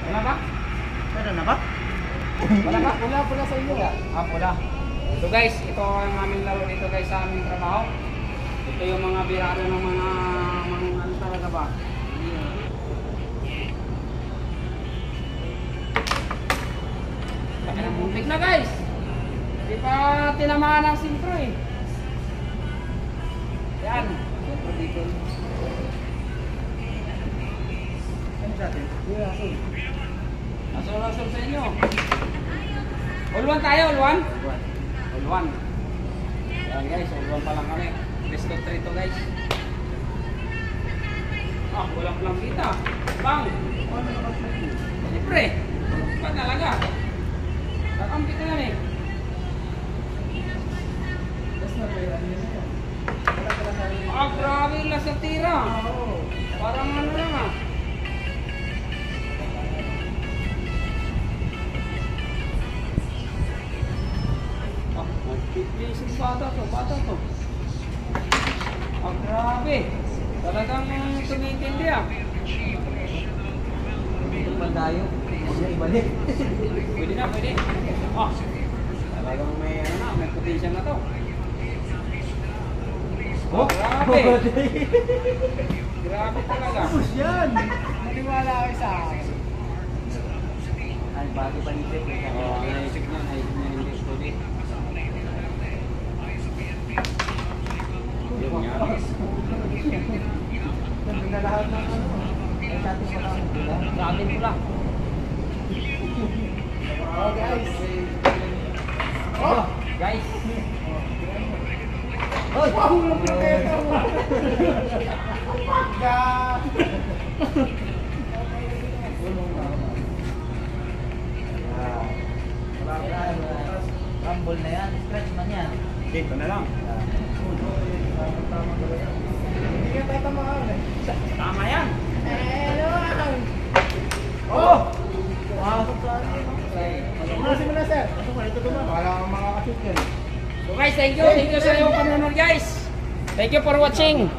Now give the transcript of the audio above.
Wala ba? Meron na ba? Wala ba? Pula sa inyo. Ah, pula. So guys, ito ang aming laro dito guys sa aming trabaho. Ito yung mga birado ng mga ano talaga ba? Kaya muntik na guys. Hindi pa tinamaan ang sintro eh. Yan. Sintro dito. Ano sa atin? Asol-asol sa inyo. All 1 tayo, all 1? All 1. Yan guys, all 1 pa lang kami. Best of 3 to guys. Ah, walang lang kita. Bang! Siyempre. Pa talaga. Kakampi ka lang eh. Ah, grabe lang sa tira. Parang ano lang ah. Nag-pleasing bata to. Ah, grabe. Talagang tumitindi ah. Itong pandayo. Huwag na ibalik. Pwede na, pwede. Ah, talagang may ano na, may potential na to. Oh, grabe. Grabe talaga. Push yan. Maniwala kayo sa akin. Ay, bago pa nito. Oo, naisip na hindi pwede. Yun nga. Nandun na lahat ng ano. Ay, sa ating wala akong pula. Sa atin pula. Oh, guys. Oh, guys. Oh, wow! Nakita mo! Pagka! Rumble na yan. Stretch man yan. Dito na lang. Hindi ka tatamaan eh. Tama yan. Hello! Oh! Wow! Manasin mo na, sir. Ito naman. Wala kang makakashoot yan. So guys, thank you sa iyong panonood guys. Thank you for watching.